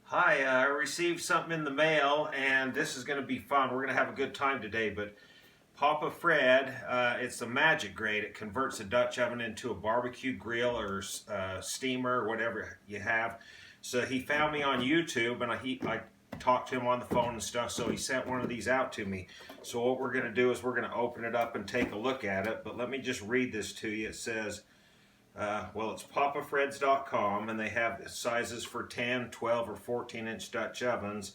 Hi, I received something in the mail, and this is going to be fun. We're going to have a good time today, but Papa Fred, it's a magic grate. It converts a Dutch oven into a barbecue grill or steamer or whatever you have. So he found me on YouTube, and I talked to him on the phone and stuff, so he sent one of these out to me. So what we're going to do is we're going to open it up and take a look at it, but let me just read this to you. It says, well, it's papafreds.com, and they have sizes for 10, 12, or 14-inch Dutch ovens.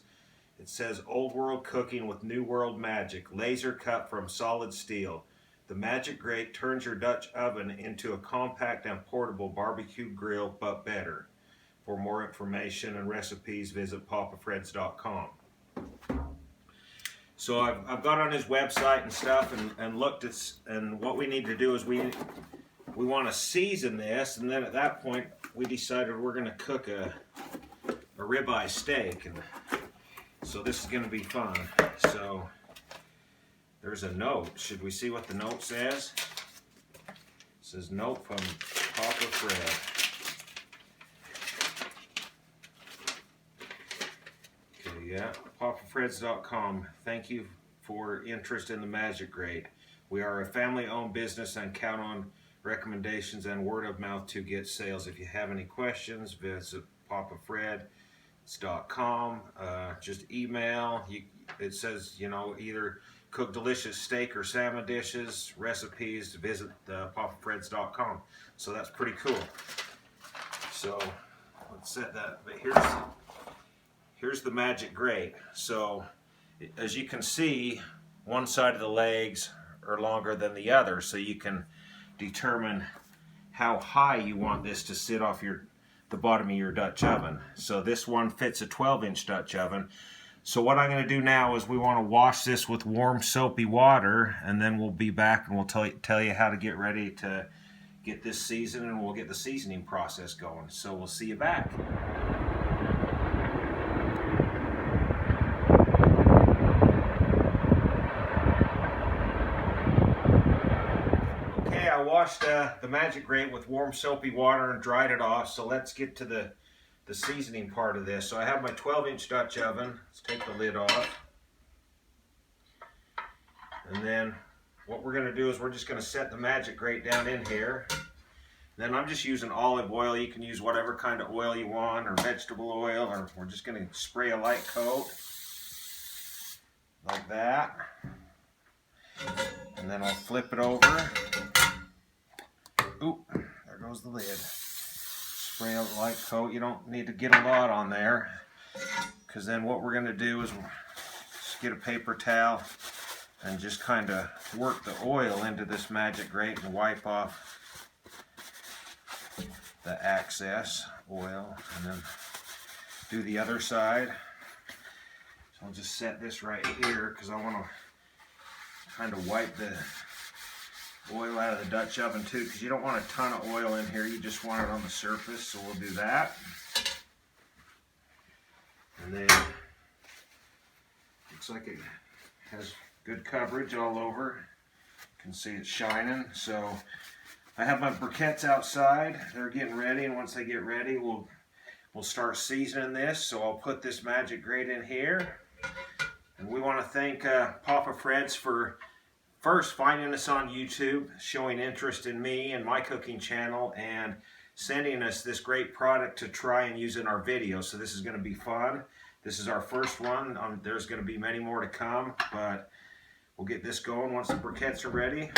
It says, old world cooking with new world magic, laser cut from solid steel. The magic grate turns your Dutch oven into a compact and portable barbecue grill, but better. For more information and recipes, visit papafreds.com. So I've got on his website and stuff and looked at, and what we need to do is we want to season this, and then at that point we decided we're going to cook a ribeye steak, and so this is going to be fun. So there's a note. Should we see what the note says? It says, note from Papa Fred. Okay, yeah, papafreds.com. Thank you for interest in the magic grate. We are a family-owned business and count on recommendations and word of mouth to get sales. If you have any questions, visit papafreds.com. Just email. It says, you know, either cook delicious steak or salmon dishes, recipes, visit papafreds.com. So that's pretty cool. So let's set that. But here's the magic grate. So as you can see, one side of the legs are longer than the other, so you can determine how high you want this to sit off the bottom of your Dutch oven. So this one fits a 12-inch Dutch oven. So what I'm going to do now is we want to wash this with warm soapy water, and then we'll be back and we'll tell you how to get ready to get this seasoned, and we'll get the seasoning process going. So we'll see you back. I washed the magic grate with warm soapy water and dried it off, so let's get to the seasoning part of this. So I have my 12-inch Dutch oven. Let's take the lid off. And then what we're going to do is we're just going to set the magic grate down in here. Then I'm just using olive oil. You can use whatever kind of oil you want, or vegetable oil, or we're just going to spray a light coat like that. And then I'll flip it over. Oop, there goes the lid. Spray a light coat. You don't need to get a lot on there, because then what we're going to do is just get a paper towel and just kind of work the oil into this magic grate and wipe off the excess oil, and then do the other side. So I'll just set this right here because I want to kind of wipe the oil out of the Dutch oven too, because you don't want a ton of oil in here, you just want it on the surface. So we'll do that. And then looks like it has good coverage all over. You can see it's shining. So I have my briquettes outside. They're getting ready, and once they get ready, we'll start seasoning this. So I'll put this magic grate in here. And we want to thank Papa Fred's for first finding us on YouTube, showing interest in me and my cooking channel, and sending us this great product to try and use in our videos. So this is going to be fun. This is our first one. There's going to be many more to come, but we'll get this going once the briquettes are ready.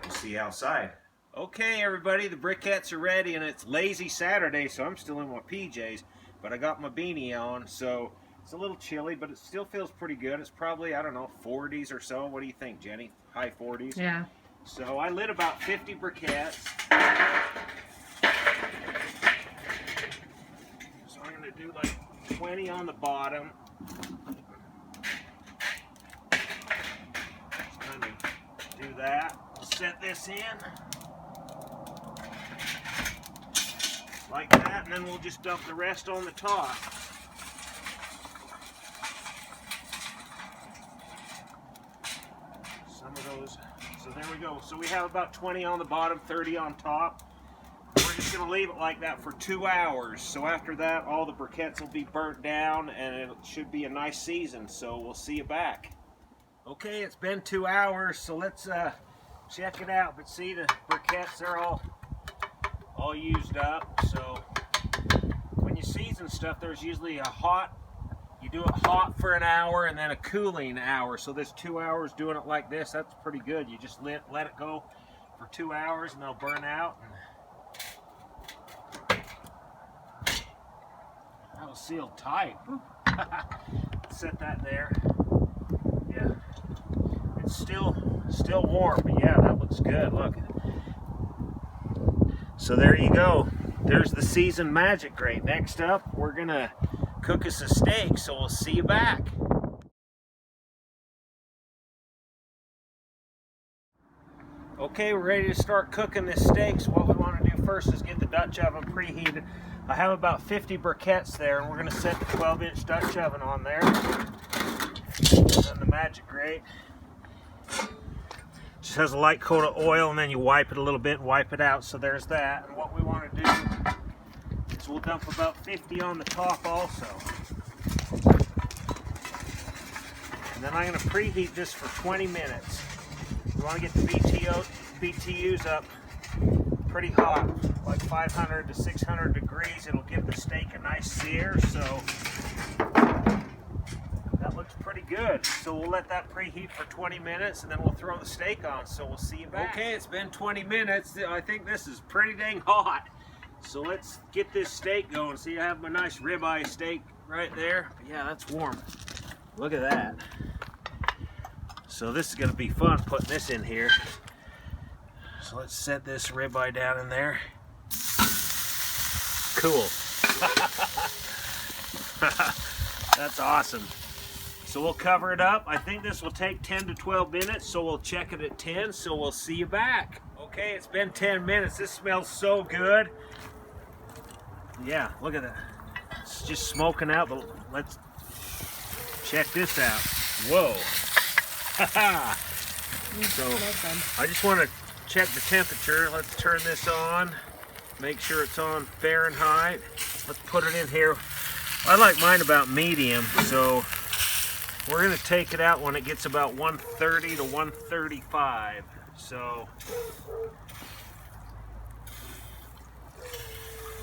We'll see you outside. Okay, everybody, the briquettes are ready, and it's lazy Saturday, so I'm still in my PJs, but I got my beanie on, so it's a little chilly, but it still feels pretty good. It's probably, I don't know, 40s or so. What do you think, Jenny? High 40s? Yeah. So I lit about 50 briquettes. So I'm going to do like 20 on the bottom. Just kind of do that. We'll set this in like that, and then we'll just dump the rest on the top. Some of those. So there we go. So we have about 20 on the bottom, 30 on top. We're just going to leave it like that for 2 hours. So after that, all the briquettes will be burnt down and it should be a nice season. So we'll see you back. Okay, it's been 2 hours, so let's check it out. But see, the briquettes, they're all used up. So when you season stuff, there's usually you do it hot for an hour and then a cooling hour. So there's 2 hours doing it like this. That's pretty good. You just let it go for 2 hours and they'll burn out. That was sealed tight. Set that there. Yeah, it's still warm, but yeah, that looks good. Look. So there you go. There's the seasoned Magic Grate. Next up, we're gonna cook us a steak, so we'll see you back. Okay, we're ready to start cooking this steak. So what we want to do first is get the Dutch oven preheated. I have about 50 briquettes there, and we're going to set the 12-inch Dutch oven on there. And then the Magic Grate. Just has a light coat of oil, and then you wipe it a little bit and wipe it out. So there's that. And what we want to do is we'll dump about 50 on the top also. And then I'm going to preheat this for 20 minutes. We want to get the BTUs up pretty hot, like 500 to 600 degrees. It'll give the steak a nice sear, so that looks pretty good. So we'll let that preheat for 20 minutes and then we'll throw the steak on, so we'll see you back. Okay, it's been 20 minutes. I think this is pretty dang hot. So let's get this steak going. See, I have my nice ribeye steak right there. But yeah, that's warm. Look at that. So this is going to be fun putting this in here. So let's set this ribeye down in there. Cool. That's awesome. So we'll cover it up. I think this will take 10 to 12 minutes, so we'll check it at 10, so we'll see you back. Okay, it's been 10 minutes. This smells so good. Yeah, look at that. It's just smoking out, but let's check this out. Whoa. So I just want to check the temperature. Let's turn this on, make sure it's on Fahrenheit. Let's put it in here. I like mine about medium, so we're going to take it out when it gets about 130 to 135. So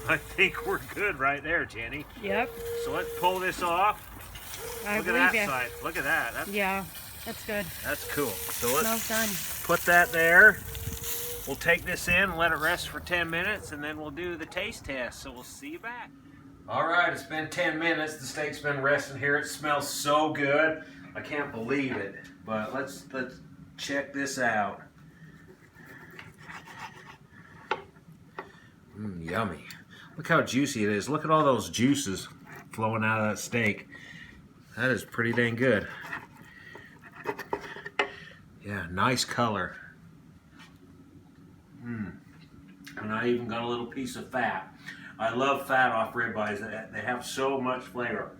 I think we're good right there, Jenny. Yep. So let's pull this off. Look at that side. Look at that. Yeah. That's good. That's cool. So let's done. Put that there. We'll take this in and let it rest for 10 minutes and then we'll do the taste test. So we'll see you back. All right, it's been 10 minutes. The steak's been resting here. It smells so good. I can't believe it. But let's check this out. Yummy. Look how juicy it is. Look at all those juices flowing out of that steak. That is pretty dang good. Yeah, nice color. And I even got a little piece of fat. I love fat off ribeyes. They have so much flavor.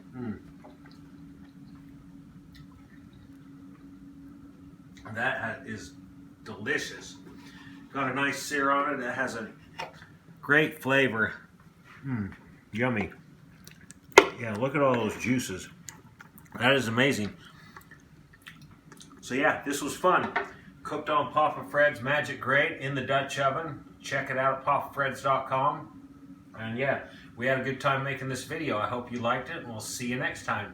That is delicious. Got a nice sear on it. That has a great flavor. Yummy. Yeah, look at all those juices. That is amazing. So yeah, this was fun. Cooked on Papa Fred's Magic Grate in the Dutch oven. Check it out at papafreds.com. And yeah, we had a good time making this video. I hope you liked it, and we'll see you next time.